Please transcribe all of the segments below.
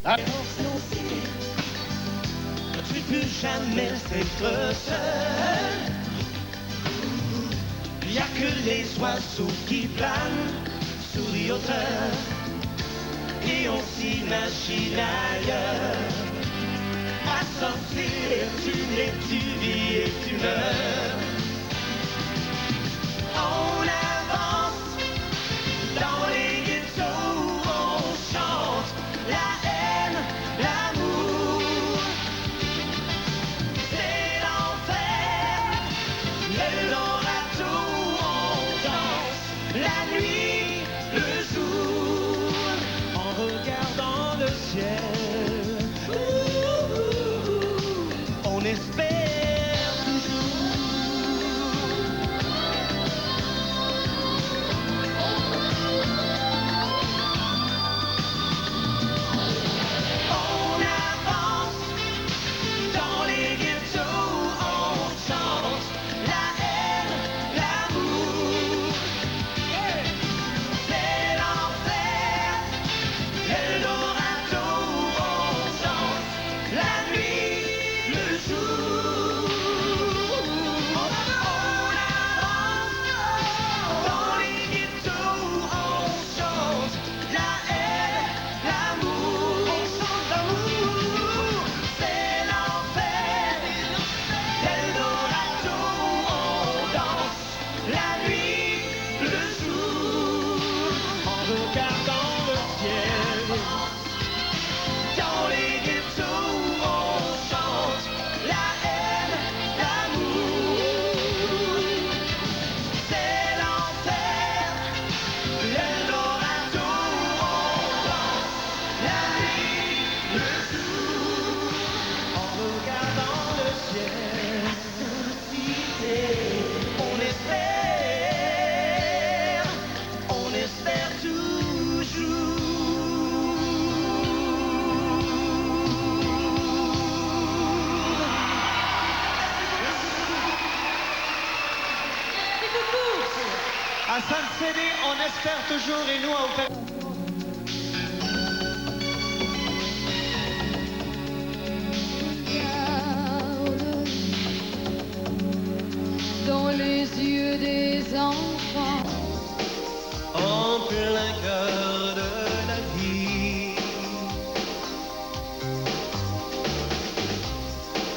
Ah. Tu peux jamais être seul. Y a que les oiseaux qui planent sous les hauteurs et on s'imagine ailleurs. À sortir, tu n'es, tu vis et tu meurs. On avance dans les ghettos, on chante la haine, l'amour. C'est l'enfer, l'Eldorado, on danse la nuit, le jour, en regardant le ciel. On espère toujours. On avance dans les ghettos, on chante la haine, l'amour. C'est l'enfer, l'Eldorado, on danse la nuit, le jour. On avance dans les ghettos, on chante la haine, l'amour. On chante l'amour. C'est l'enfer, l'Eldorado, on danse la nuit, le jour, en regardant le ciel. Dans les ghettos, on chante la haine, l'amour. C'est l'enfer, l'Eldorado, on danse la nuit, le jour, en regardant le ciel. On espère toujours. À Sainte-Cédée, on espère toujours et nous à Opéra. Dans les yeux des enfants, En plein cœur de la vie,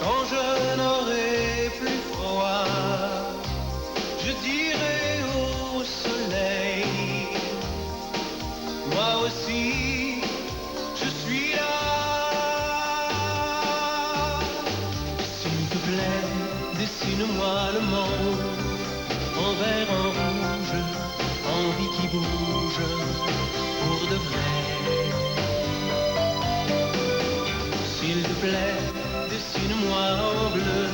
quand je n'aurai plus froid, je dirai au soleil, moi aussi, je suis là. S'il te plaît, dessine-moi le monde en vert, en rouge, en vie qui bouge pour de vrai. S'il te plaît, dessine-moi en bleu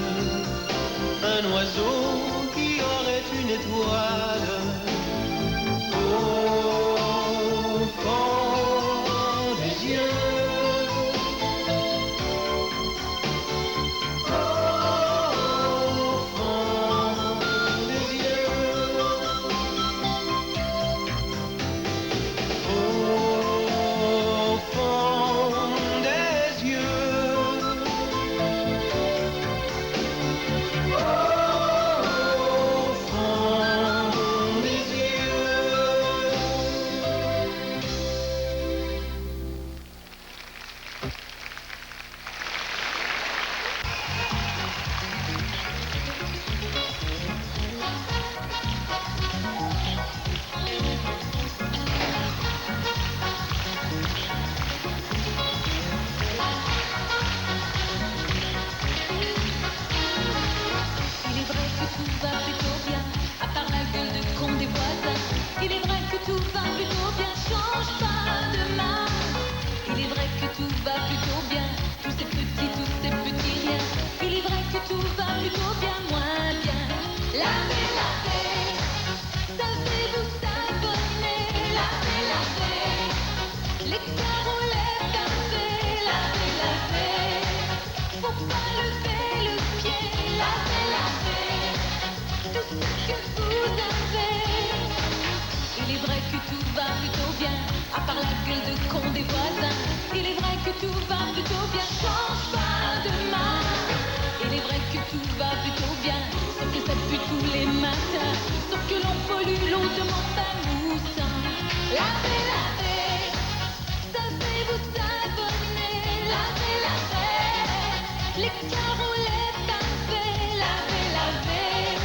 un oiseau qui aurait une étoile au fond des yeux. Au fond des yeux. Au fond des yeux. Au fond des yeux. il est vrai que tout va plutôt bien, à part la gueule de con des voisins. Il est vrai que tout va plutôt bien, change pas de main. Il est vrai que tout va plutôt bien, tous ces petits riens. Il est vrai que tout va plutôt bien, moins bien. Lavez, savez-vous savonner? Lavez, les carreaux, les cafés. Lavez, faut pas lever le pied. Lavez, tout ce que vous avez. Il est vrai que tout va plutôt bien, à part la gueule de con des voisins. Il est vrai que tout va plutôt bien, change pas de main. Il est vrai que tout va plutôt bien, sauf que ça pue tous les matins, sauf que l'on pollue l'eau de mon bain moussant. Lavez, lavez, savez-vous savonner, lavez, lavez, les carreaux, les pavés, lavez, lavez,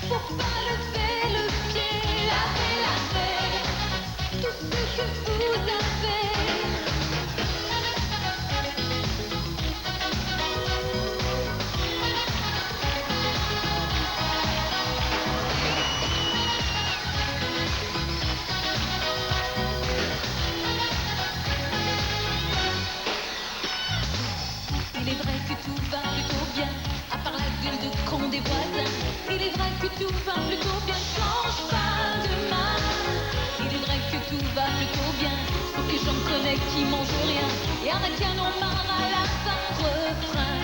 faut pas lever le pied, lavez, lavez, tout ce que vous avez. Il est vrai que tout va plutôt bien, à part la gueule de con des voisins. Il est vrai que tout va plutôt bien, change pas de main. Il est vrai que tout va plutôt bien, sauf que j'en connais qui mangent rien. Il y en a qui en ont marre à la fin, refrain.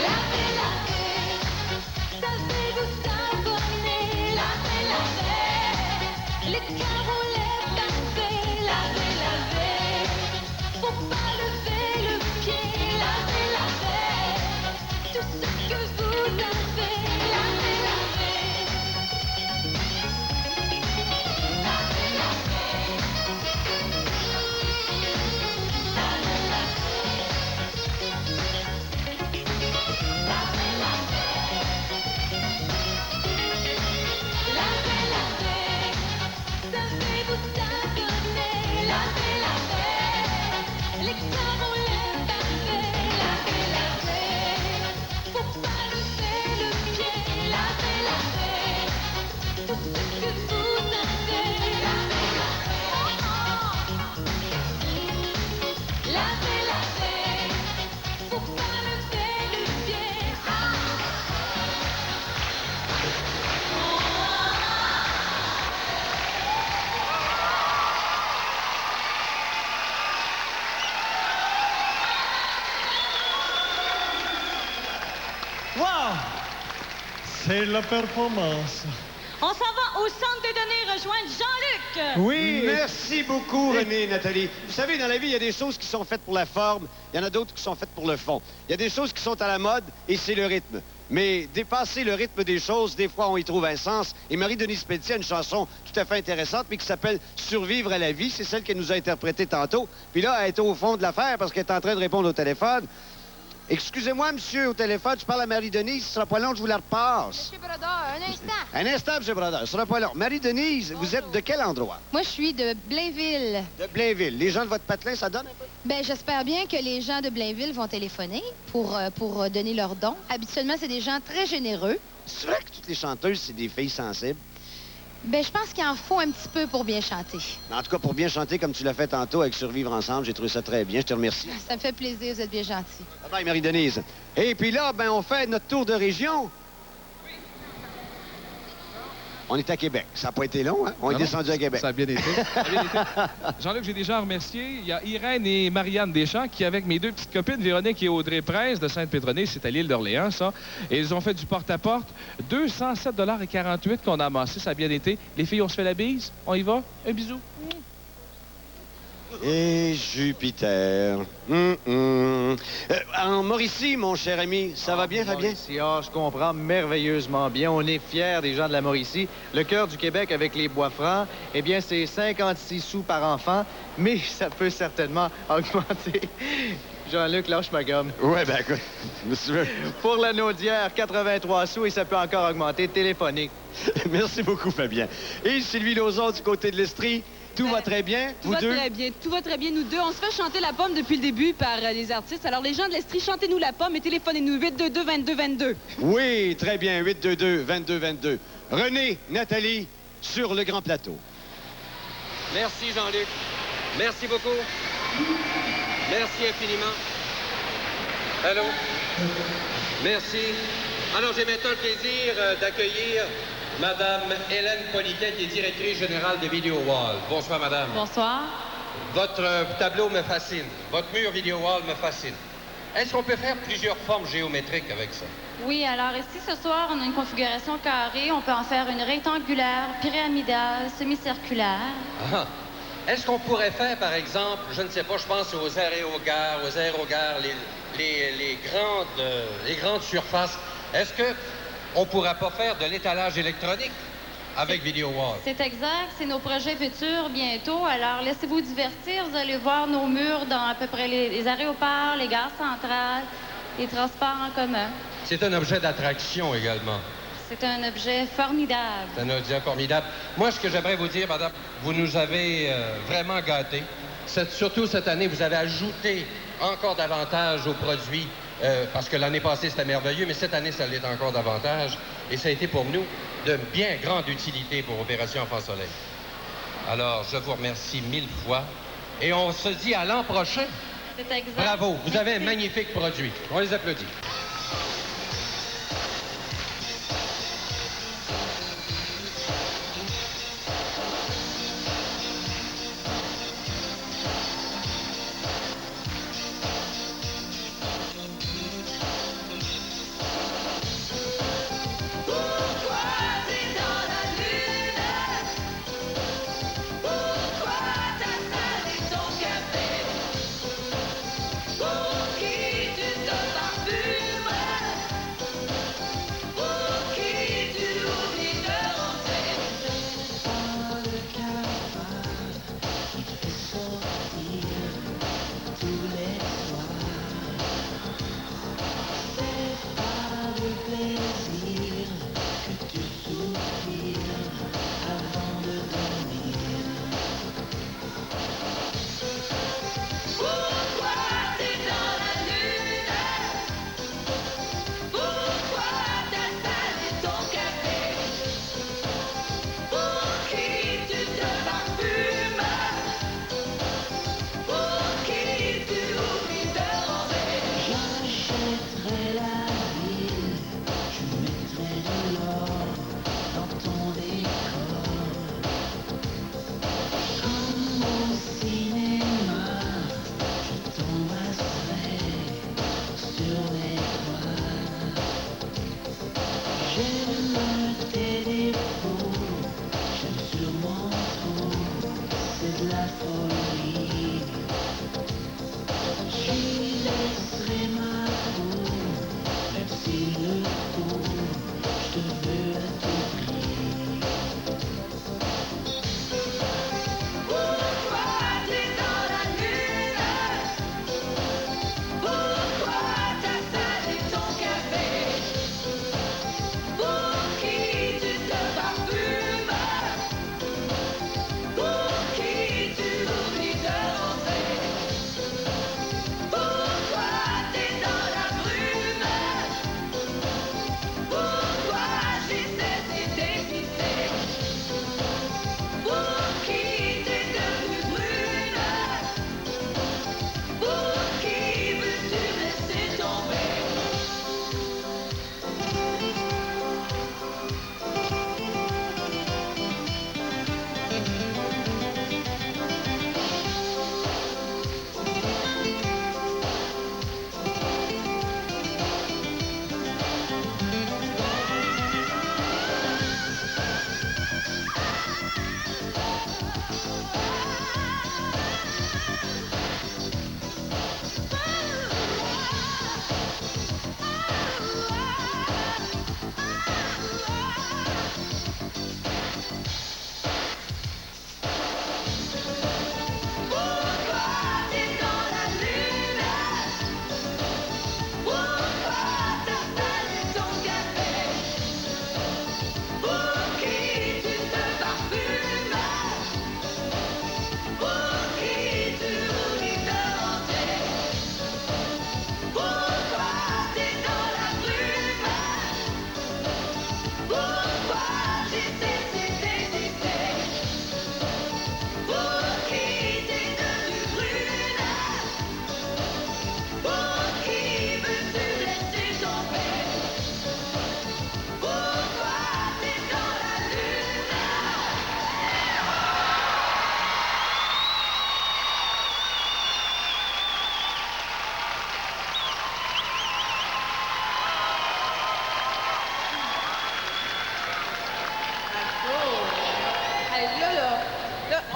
Lavez, lavez, savez-vous savonner, lavez, lavez, les carreaux, les pavés, lavez, lavez, faut pas lever le pied, lavez, lavez, tout ce que vous avez, lavez, lavez, lavez, lavez, lavez, lavez, savez-vous savonner, lavez, lavez, les carreaux, les pavés, lavez, lavez, faut pas lever le pied, lavez, lavez, tout ce que vous avez, lavez, lavez, lavez, lavez, faut pas lever le pied. Wow! C'est la performance. On s'en va au centre des données rejoindre Jean-Luc. Oui. Merci beaucoup, René et Nathalie. Vous savez, dans la vie, il y a des choses qui sont faites pour la forme, il y en a d'autres qui sont faites pour le fond. Il y a des choses qui sont à la mode et c'est le rythme. Mais dépasser le rythme des choses, des fois, on y trouve un sens. Et Marie-Denise Pelletier a une chanson tout à fait intéressante, mais qui s'appelle « Survivre à la vie ». C'est celle qu'elle nous a interprétée tantôt. Puis là, elle est au fond de l'affaire parce qu'elle est en train de répondre au téléphone. Excusez-moi, monsieur, au téléphone, je parle à Marie-Denise. Ce sera pas long, je vous la repasse. Monsieur Brodeur, un instant. Un instant, monsieur Brodeur, ce sera pas long. Marie-Denise, vous êtes de quel endroit? Moi, je suis de Blainville. De Blainville. Les gens de votre patelin, ça donne un peu? Ben, j'espère bien que les gens de Blainville vont téléphoner pour donner leurs dons. Habituellement, c'est des gens très généreux. C'est vrai que toutes les chanteuses, c'est des filles sensibles. Ben, je pense qu'il en faut un petit peu pour bien chanter. En tout cas, pour bien chanter comme tu l'as fait tantôt avec Survivre ensemble, j'ai trouvé ça très bien. Je te remercie. Ça me fait plaisir, vous êtes bien gentil. Bye, Marie-Denise. Et puis là, ben, on fait notre tour de région. On est à Québec. Ça n'a pas été long, hein? On est descendu à Québec. Ça a bien été. Ça a bien été. Jean-Luc, j'ai déjà remercié. Il y a Irène et Marianne Deschamps qui, avec mes deux petites copines, Véronique et Audrey Prince de Sainte-Pétronée, c'est à l'île d'Orléans, ça. Et ils ont fait du porte-à-porte. 207,48 qu'on a amassé. Ça a bien été. Les filles, on se fait la bise. On y va. Un bisou. Et Jupiter. En Mauricie, mon cher ami, ça va bien, Fabien? Mauricie, je comprends merveilleusement bien. On est fiers des gens de la Mauricie. Le cœur du Québec avec les bois francs, eh bien, c'est 56 sous par enfant, mais ça peut certainement augmenter. Jean-Luc, lâche ma gomme. Ouais, ben écoute, monsieur. Pour la Naudière, 83 sous et ça peut encore augmenter. Téléphonique. Merci beaucoup, Fabien. Et Sylvie Lauzon du côté de l'Estrie. Tout va très bien, Tout vous va deux? très bien, tout va très bien, nous deux. On se fait chanter la pomme depuis le début par les artistes. Alors, les gens de l'Estrie, chantez-nous la pomme et téléphonez-nous 822-2222. Oui, très bien, 822-2222. René, Nathalie, sur le grand plateau. Merci, Jean-Luc. Merci beaucoup. Merci infiniment. Allô? Merci. Alors, j'ai maintenant le plaisir d'accueillir Madame Hélène Poliquet, qui est directrice générale de Video Wall. Bonsoir, madame. Bonsoir. Votre tableau me fascine. Votre mur Video Wall me fascine. Est-ce qu'on peut faire plusieurs formes géométriques avec ça? Oui, alors ici, ce soir, on a une configuration carrée. On peut en faire une rectangulaire, pyramidale, semi-circulaire. Ah. Est-ce qu'on pourrait faire, par exemple, je ne sais pas, je pense aux aérogares, les grandes surfaces. Est-ce qu'on ne pourrait pas faire de l'étalage électronique avec Video Wall? C'est exact, c'est nos projets futurs bientôt. Alors, laissez-vous divertir. Vous allez voir nos murs dans à peu près les aéroports, les gares centrales, les transports en commun. C'est un objet d'attraction également. C'est un objet formidable. C'est un objet formidable. Moi, ce que j'aimerais vous dire, madame, vous nous avez vraiment gâtés. Surtout cette année, vous avez ajouté encore davantage aux produits, parce que l'année passée, c'était merveilleux, mais cette année, ça l'est encore davantage. Et ça a été pour nous de bien grande utilité pour Opération Enfant Soleil. Alors, je vous remercie 1000 fois. Et on se dit à l'an prochain. C'est exact. Bravo, vous avez un magnifique produit. On les applaudit. Pour qui tu te parfumes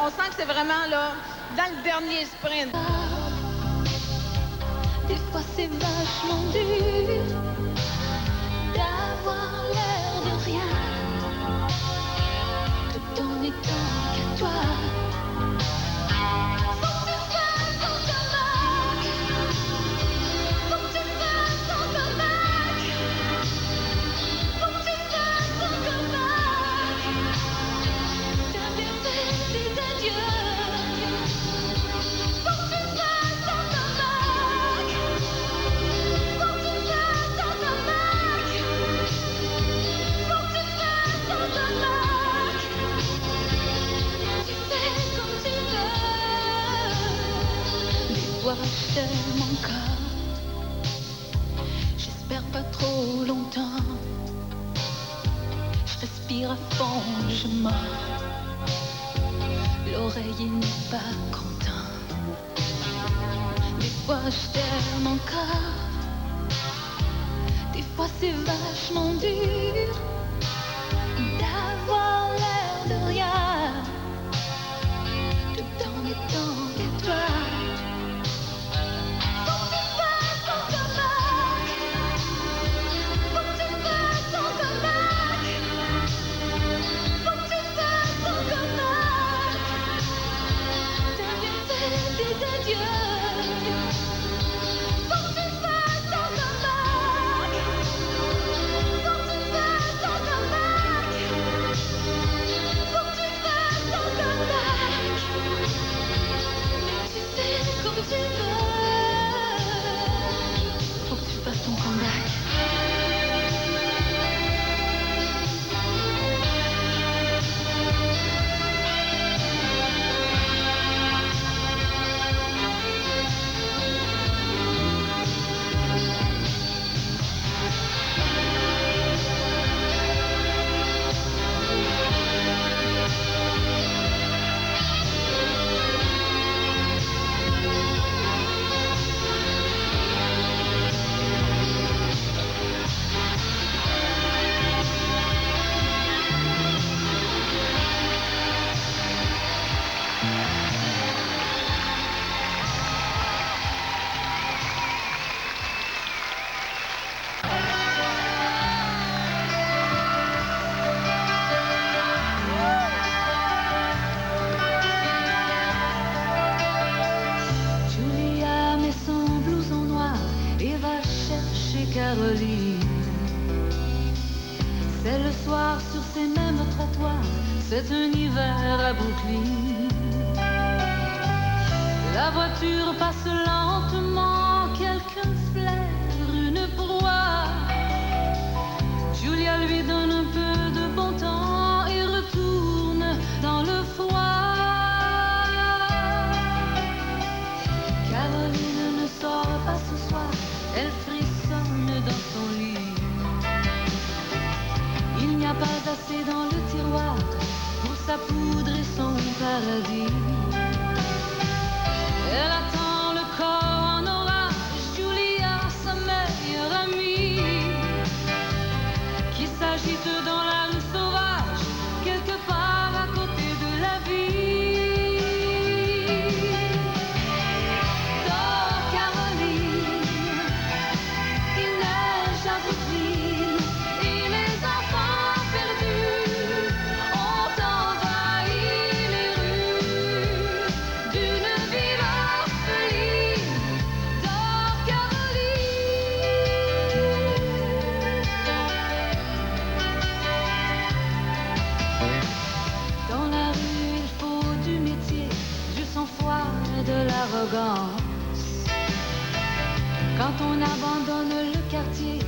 On sent que c'est vraiment là, dans le dernier sprint. Des fois c'est vachement dur d'avoir l'air de rien, tout en étant qu'à toi. Faut que tu fasses ton comeback, faut que tu fasses ton comeback, faut que tu fasses ton comeback. T'as bien fait des adieux. Faut que tu fasses ton comeback, faut que tu fasses ton comeback, faut que tu fasses ton comeback. Tu fais comme tu veux. Des fois je t'aime encore. J'espère pas trop longtemps. Je respire à fond, je mors. L'oreiller n'est pas content. Des fois je t'aime encore. Des fois c'est vachement dur d'avoir l'air de rien, tout en étant qu'à toi. Faut que tu fasses ton comeback, faut que tu fasses ton comeback, faut que tu fasses ton comeback. T'as bien fait des adieux. Faut que tu fasses ton comeback, faut que tu fasses ton comeback, faut que tu fasses ton comeback. Tu fais comme tu veux. Faut que tu fasses ton comeback. Julia met son blouson noir et va chercher Caroline. C'est le soir sur ces mêmes trottoirs, c'est un hiver à Brooklyn. La voiture passe lentement, quelqu'un flaire une proie. Julia lui donne un peu de bon temps et retourne dans le froid. Caroline ne sort pas ce soir, elle frissonne dans son lit. Il n'y a pas assez dans le tiroir pour sa poudre et son paradis. Elle attend le corps en orage, Julia, sa meilleure amie, qui s'agite dans la rue sauvage, quelque part à côté de la vie. Dors, Caroline, il neige à Brooklyn, et les enfants perdus ont envahi les rues d'une ville orpheline. Dors, Caroline. Dans la rue, il faut du métier, du sang-froid, de l'arrogance. Quand on abandonne le quartier,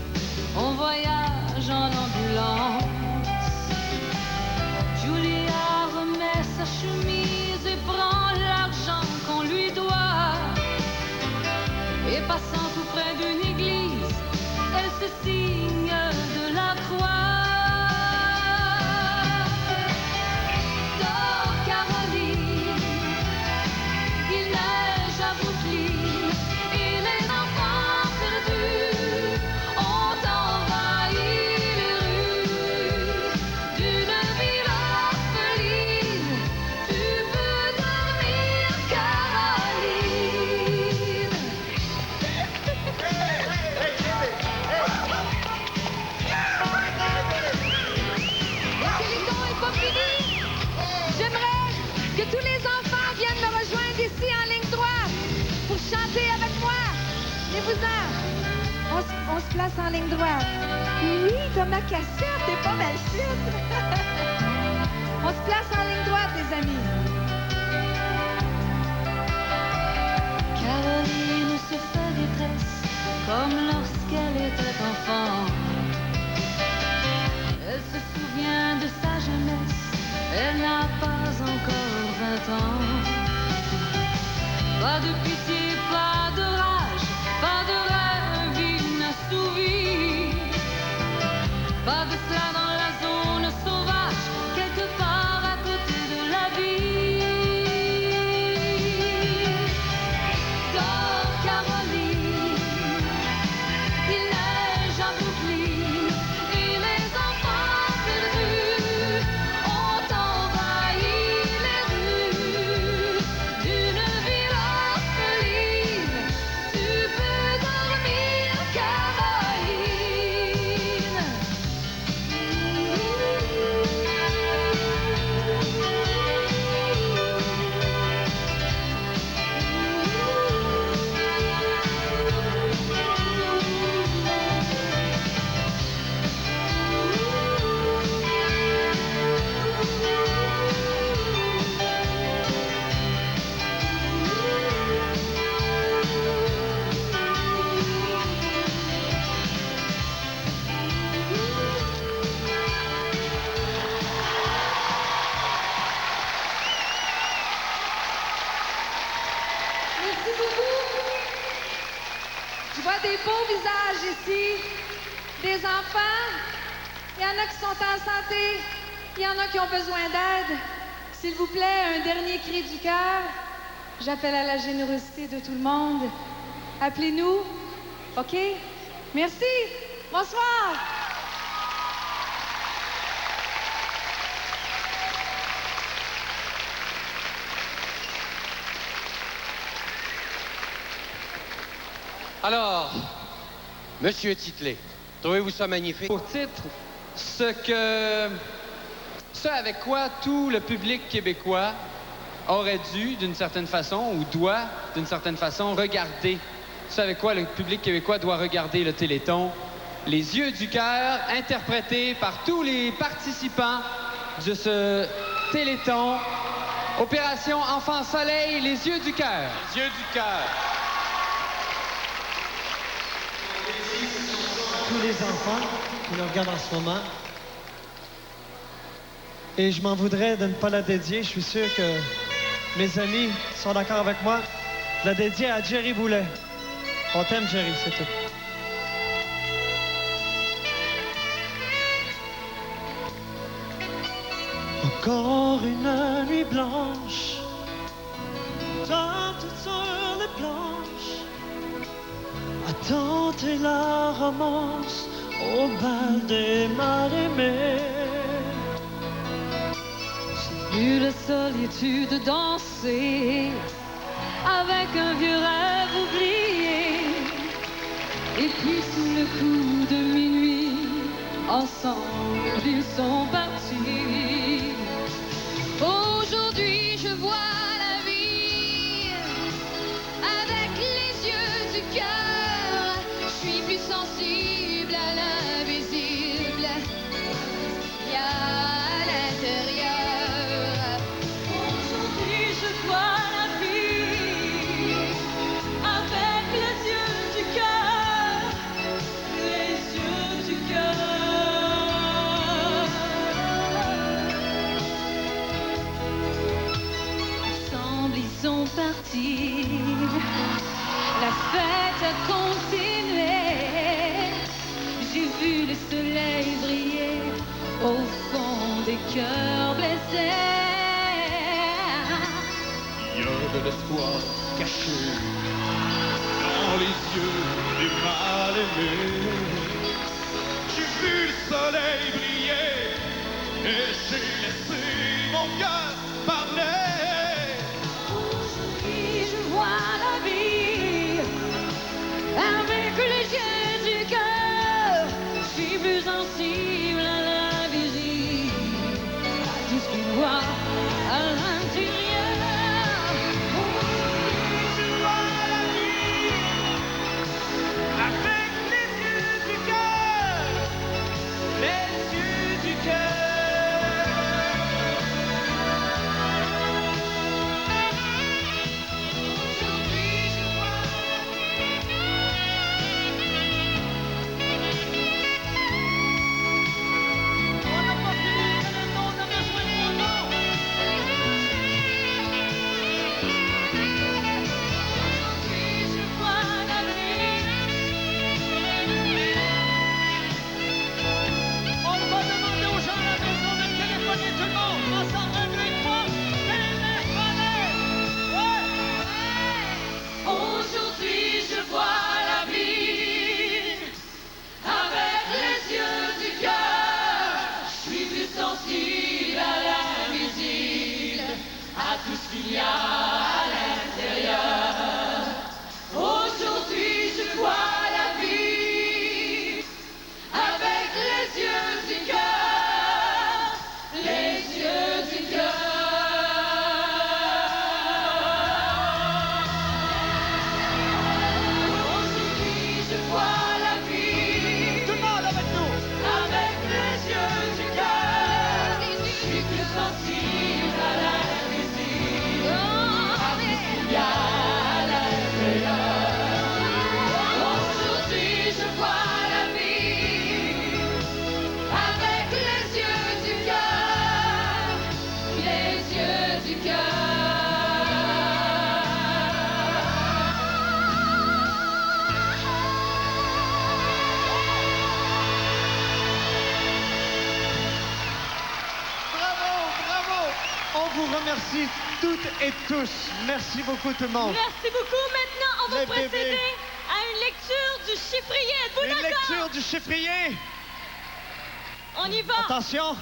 on voyage en ambulance. Julia remet sa chemise et prend l'argent qu'on lui doit. Et passant tout près d'une église, elle se signe de la croix. Dors, Caroline, il neige à Brooklyn, et les enfants perdus ont envahi les rues d'une ville orpheline. Tu peux Tenez-vous-en. On se place en ligne droite. Oui, comme ma cassette, t'es pas mal chute. On se place en ligne droite, les amis. Caroline se fait détresse comme lorsqu'elle était enfant. Elle se souvient de sa jeunesse, elle n'a pas encore 20 ans. Pas de pitié, pas de rage, pas de rêve inassouvi. Pas de cela dans la zone sauvage, quelque part à côté de la vie. Dans Caroline, il neige à Brooklyn et les enfants perdus ont envahi les rues d'une ville orpheline. Tu peux dormir, Caroline. Merci beaucoup. Je vois des beaux visages ici, des enfants. Il y en a qui sont en santé, il y en a qui ont besoin d'aide. S'il vous plaît, un dernier cri du cœur. J'appelle à la générosité de tout le monde. Appelez-nous. OK? Merci. Bonsoir. Alors, Monsieur Titley, trouvez-vous ça magnifique? Pour titre, ce avec quoi tout le public québécois aurait dû, d'une certaine façon, ou doit, d'une certaine façon, regarder. Ce avec quoi le public québécois doit regarder le Téléthon. Les yeux du cœur, interprétés par tous les participants de ce Téléthon. Opération Enfant Soleil, les yeux du cœur. Les yeux du cœur. Tous les enfants qui nous regardent en ce moment. Et je m'en voudrais de ne pas la dédier. Je suis sûr que mes amis sont d'accord avec moi. Je la dédier à Jerry Boulet. On t'aime, Jerry, c'est tout. Encore une nuit blanche, tente sur les planches, à tenter la romance au bal des mal-aimés. J'ai eu la solitude danser avec un vieux rêve oublié. Et puis sous le coup de minuit, ensemble ils sont partis. Aujourd'hui je vois la vie avec les yeux du cœur. Je suis plus sensible à l'invisible. Il y a à l'intérieur. Aujourd'hui je vois la vie avec les yeux du cœur. Les yeux du cœur. Ensemble ils sont partis. La fête a continué. J'ai vu le soleil briller au fond des cœurs blessés. Il y a de l'espoir caché dans les yeux des mal-aimés. J'ai vu le soleil briller et j'ai laissé mon cœur parler. Aujourd'hui je vois la vie avec les yeux du cœur. Je suis plus sensible à l'invisible, à tout ce qu'il voit à l'intérieur. Aujourd'hui je vois la vie vous remercie toutes et tous. Merci beaucoup tout le monde. Merci beaucoup. Maintenant, on va Les procéder bébés. à une lecture du chiffrier. Êtes-vous Une d'accord? lecture du chiffrier. On y va. Attention.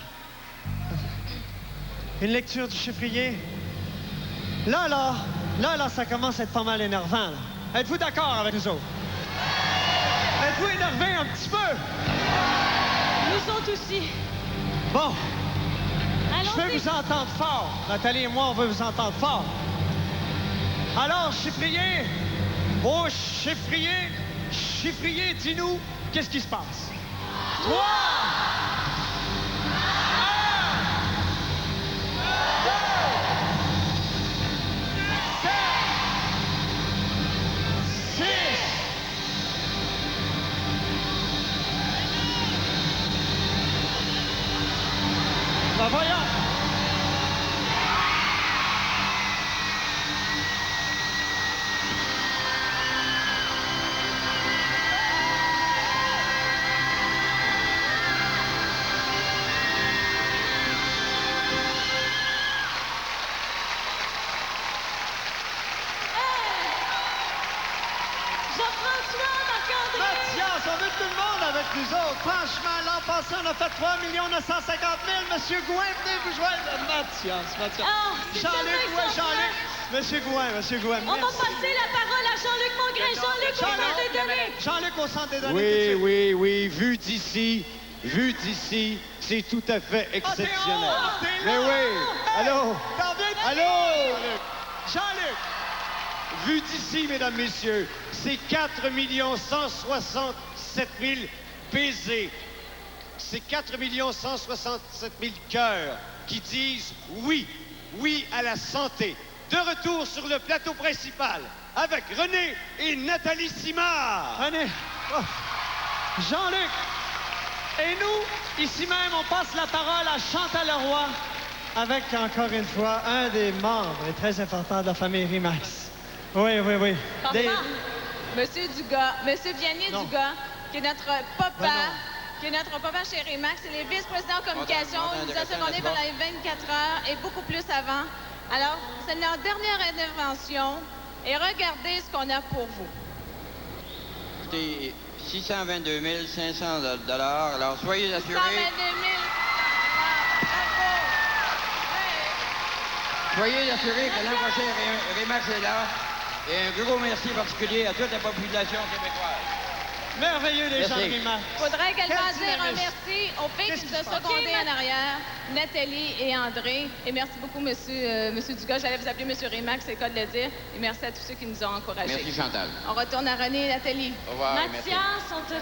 Une lecture du chiffrier. Là, ça commence à être pas mal énervant. Là. Êtes-vous d'accord avec nous autres? Êtes-vous énervé un petit peu? Nous autres aussi. Bon. Allons-y. Je veux vous entendre fort. Nathalie et moi, on veut vous entendre fort. Alors, chiffrier, oh chiffrier, dis-nous, qu'est-ce qui se passe? 3, 2, 7, 6. Ben voyons. Jean-François, Marc-André. Mathias, on veut tout le monde avec nous autres. Franchement, l'an passé, on a fait 3 950 000. Monsieur Gouin, venez vous joindre. Mathias. Ah, c'est tellement extraordinaire. Monsieur Gouin, On va passer la parole à Jean-Luc Mongrain. Jean-Luc, au centre des données. Jean-Luc au centre des données. Oui. Vu d'ici, c'est tout à fait exceptionnel. Mais oui. Allô? Jean-Luc. Vu d'ici, mesdames, messieurs, c'est 4 167 000 baisers. C'est 4 167 000 cœurs qui disent oui à la santé. De retour sur le plateau principal avec René et Nathalie Simard. René. Oh. Jean-Luc. Et nous, ici même, on passe la parole à Chantal Leroy avec, encore une fois, un des membres et très important de la famille Rimax. Oui. Monsieur Dugas, Monsieur Vianney Non. Dugas, qui est notre papa, Ben non. qui est notre papa chez Rimax, il est vice-président en communication, il nous a secondé pendant les 24 heures et beaucoup plus avant. Alors, c'est notre dernière intervention et regardez ce qu'on a pour vous. Écoutez, 622 500 $, alors soyez assurés. 122 000. Bravo. Soyez assurés que l'an prochain, Rimax est là. Et un gros merci particulier à toute la population québécoise. Merveilleux, les gens de Rimax. Il faudrait également Quel dire un dynamisme. merci aux filles Qu'est-ce qui qui nous ont se passe? secondés en arrière, Nathalie et André. Et merci beaucoup, Monsieur Dugas. J'allais vous appeler Monsieur Rimax, c'est le cas de le dire. Et merci à tous ceux qui nous ont encouragés. Merci, Chantal. On retourne à René et Nathalie. Au revoir. merci. Mathias, on te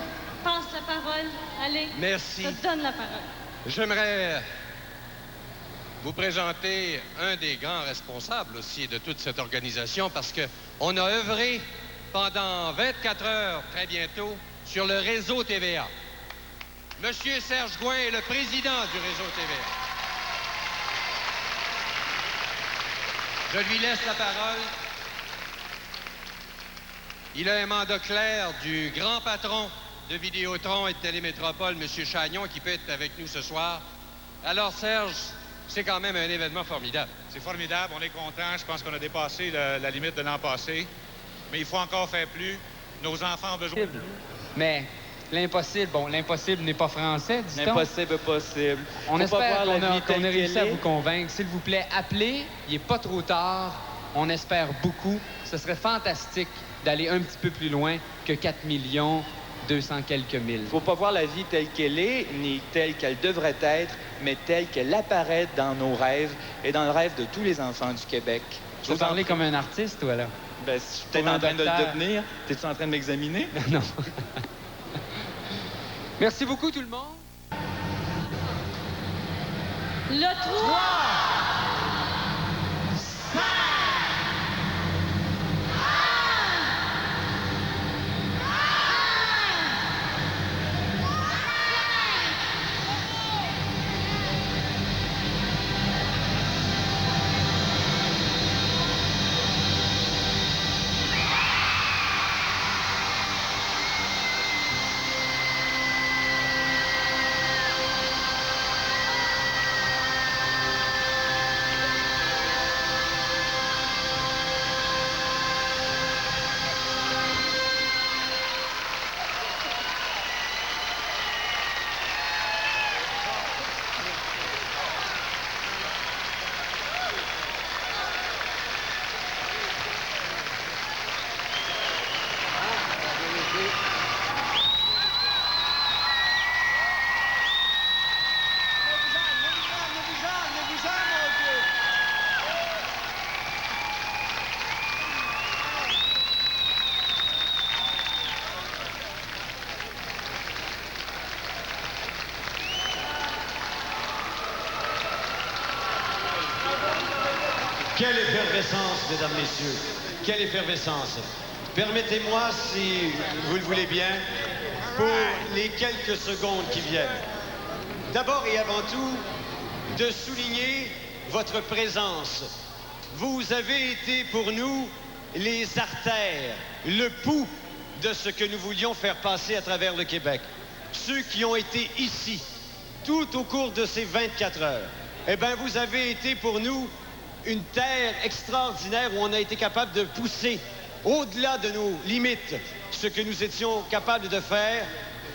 passe la parole. Allez. Merci. Je te donne la parole. J'aimerais vous présenter un des grands responsables aussi de toute cette organisation parce qu'on a œuvré pendant 24 heures, très bientôt, sur le réseau TVA. Monsieur Serge Gouin est le président du réseau TVA. Je lui laisse la parole. Il a un mandat clair du grand patron de Vidéotron et de Télémétropole, M. Chagnon, qui peut être avec nous ce soir. Alors, Serge, c'est quand même un événement formidable. C'est formidable, on est content. Je pense qu'on a dépassé la limite de l'an passé. Mais il faut encore faire plus. Nos enfants ont besoin... Mais l'impossible, l'impossible n'est pas français, dit-on. L'impossible est possible. On Faut espère pas voir la qu'on vie a telle réussi qu'elle à est. vous convaincre. S'il vous plaît, appelez. Il n'est pas trop tard. On espère beaucoup. Ce serait fantastique d'aller un petit peu plus loin que 4 200 quelques mille. Faut pas voir la vie telle qu'elle est, ni telle qu'elle devrait être, mais telle qu'elle apparaît dans nos rêves et dans le rêve de tous les enfants du Québec. Tu veux parler comme un artiste, toi, là? Ben, je suis peut-être Pour un en train de le docteur. devenir. T'es-tu en train de m'examiner? Non. Merci beaucoup, tout le monde. Le 3. Quelle effervescence, mesdames, messieurs. Quelle effervescence. Permettez-moi, si vous le voulez bien, pour les quelques secondes qui viennent, d'abord et avant tout, de souligner votre présence. Vous avez été pour nous les artères, le pouls de ce que nous voulions faire passer à travers le Québec. Ceux qui ont été ici, tout au cours de ces 24 heures, eh bien, vous avez été pour nous une terre extraordinaire où on a été capable de pousser au-delà de nos limites ce que nous étions capables de faire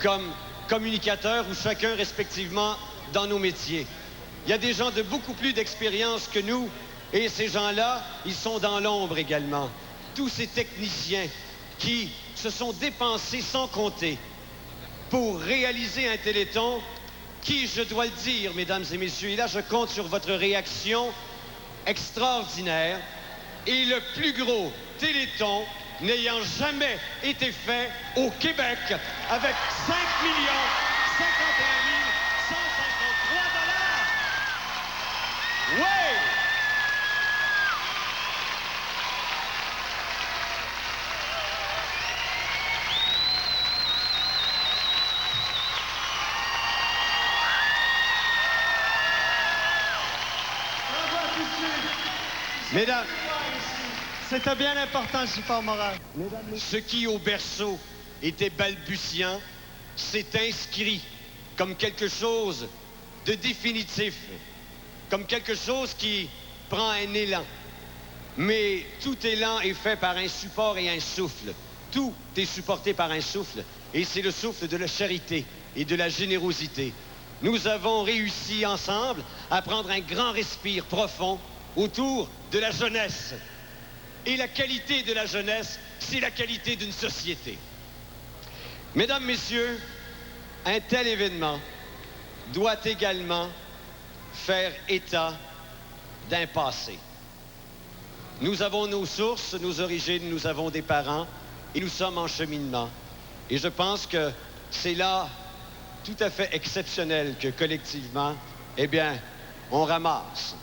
comme communicateurs ou chacun respectivement dans nos métiers. Il y a des gens de beaucoup plus d'expérience que nous et ces gens-là, ils sont dans l'ombre également. Tous ces techniciens qui se sont dépensés sans compter pour réaliser un Téléthon qui, je dois le dire, mesdames et messieurs, et là je compte sur votre réaction extraordinaire, est le plus gros Téléthon n'ayant jamais été fait au Québec avec 5 051 153 $. Oui! Mesdames, c'était bien important, le support moral. Ce qui, au berceau, était balbutiant, s'est inscrit comme quelque chose de définitif, comme quelque chose qui prend un élan. Mais tout élan est fait par un support et un souffle. Tout est supporté par un souffle, et c'est le souffle de la charité et de la générosité. Nous avons réussi ensemble à prendre un grand respire profond autour de la jeunesse. Et la qualité de la jeunesse, c'est la qualité d'une société. Mesdames, Messieurs, un tel événement doit également faire état d'un passé. Nous avons nos sources, nos origines, nous avons des parents et nous sommes en cheminement. Et je pense que c'est là tout à fait exceptionnel que collectivement, eh bien, on ramasse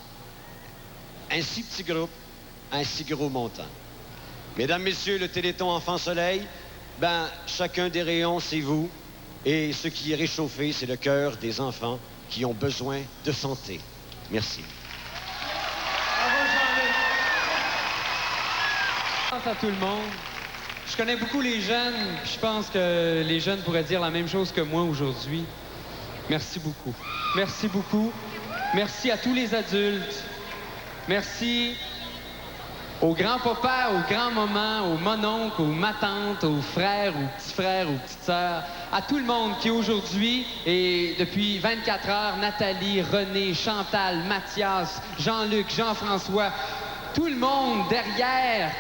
un si petit groupe, un si gros montant. Mesdames, Messieurs, le Téléthon Enfant Soleil, ben, chacun des rayons, c'est vous. Et ce qui est réchauffé, c'est le cœur des enfants qui ont besoin de santé. Merci. Je pense à tout le monde. Je connais beaucoup les jeunes, puis je pense que les jeunes pourraient dire la même chose que moi aujourd'hui. Merci beaucoup. Merci beaucoup. Merci à tous les adultes. Merci aux grands-papas, aux grands-mamans, aux mononcles, aux matantes, aux frères, aux petits-frères, aux petites-sœurs, à tout le monde qui aujourd'hui, et depuis 24 heures, Nathalie, René, Chantal, Mathias, Jean-Luc, Jean-François, tout le monde derrière,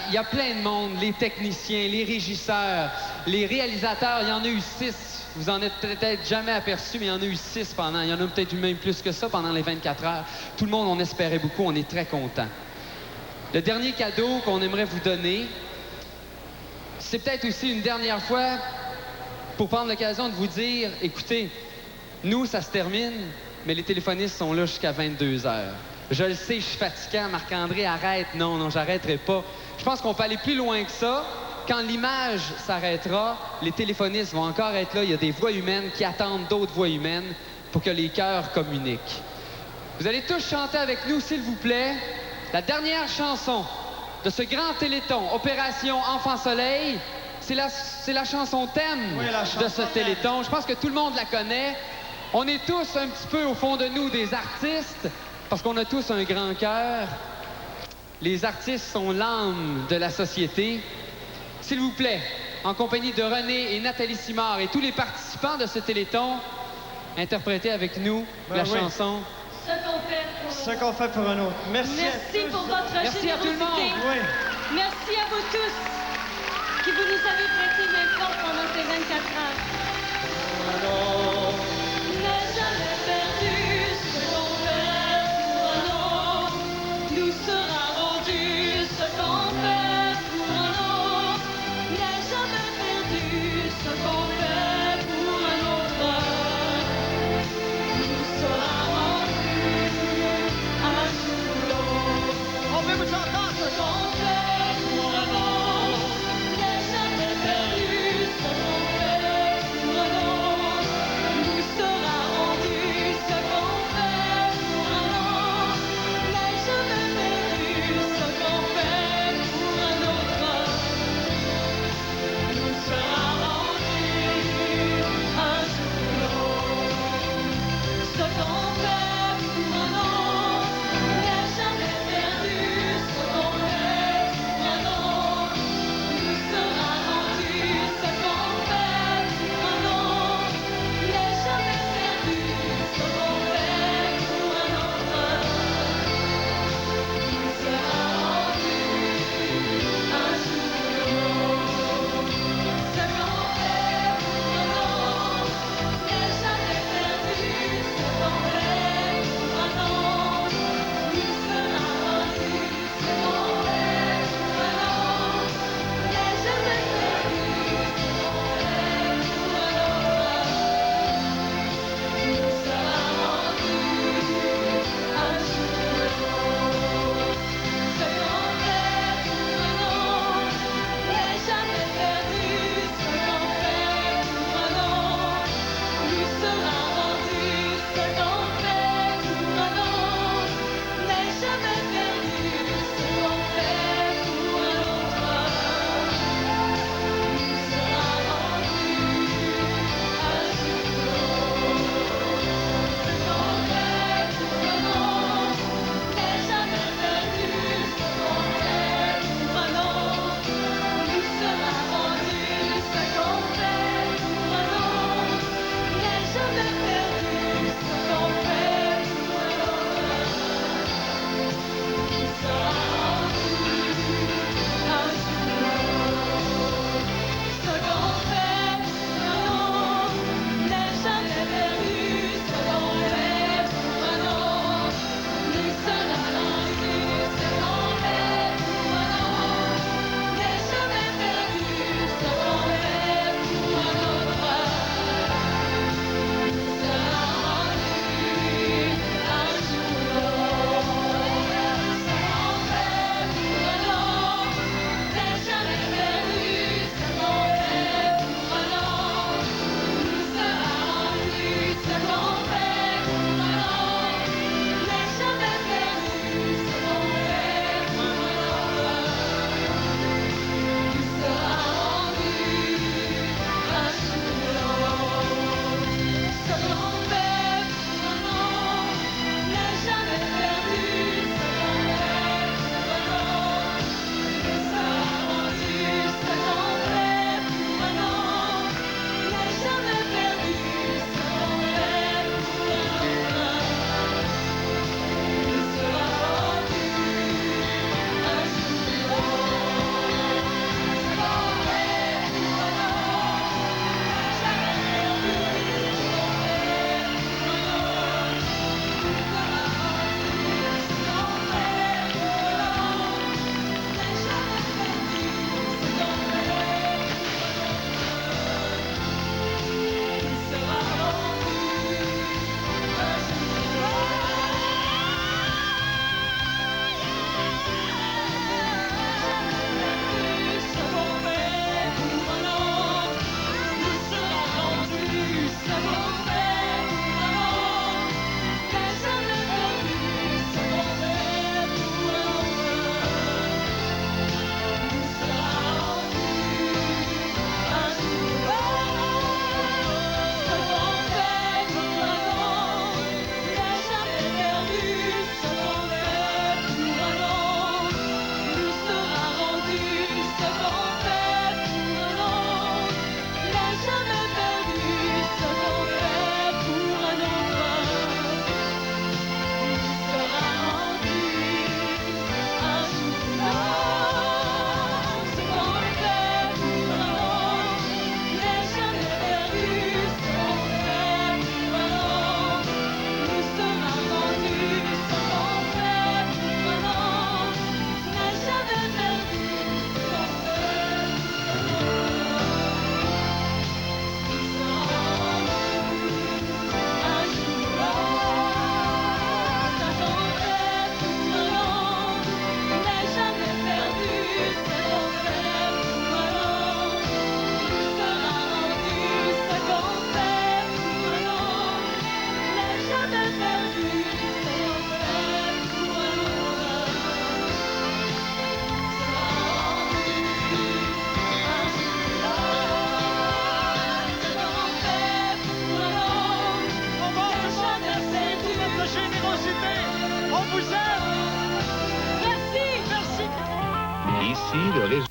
il y a plein de monde, les techniciens, les régisseurs, les réalisateurs, il y en a eu 6. Vous en êtes peut-être jamais aperçu, mais il y en a eu 6 pendant. Il y en a peut-être eu même plus que ça pendant les 24 heures. Tout le monde, on espérait beaucoup, on est très contents. Le dernier cadeau qu'on aimerait vous donner, c'est peut-être aussi une dernière fois pour prendre l'occasion de vous dire, écoutez, nous, ça se termine, mais les téléphonistes sont là jusqu'à 22 heures. Je le sais, je suis fatiguant. Marc-André, arrête. Non, non, j'arrêterai pas. Je pense qu'on peut aller plus loin que ça. Quand l'image s'arrêtera, les téléphonistes vont encore être là. Il y a des voix humaines qui attendent d'autres voix humaines pour que les cœurs communiquent. Vous allez tous chanter avec nous, s'il vous plaît, la dernière chanson de ce grand Téléthon, Opération Enfant Soleil. C'est la chanson thème de ce Téléthon. Je pense que tout le monde la connaît. On est tous un petit peu au fond de nous des artistes parce qu'on a tous un grand cœur. Les artistes sont l'âme de la société. S'il vous plaît, en compagnie de René et Nathalie Simard et tous les participants de ce Téléthon, interprétez avec nous la chanson Ce qu'on fait pour un autre. Merci à tous. Pour votre Merci générosité. à tout le monde. Oui. Merci à vous tous qui vous nous avez prêté main forte pendant ces 24 heures. N'a jamais perdu ce qu'on fait pour un autre. Nous sera rendu ce qu'on fait pour un autre. N'a jamais perdu ce qu'on fait pour un autre. Nous sera rendu un jour ou l'autre. le réseau.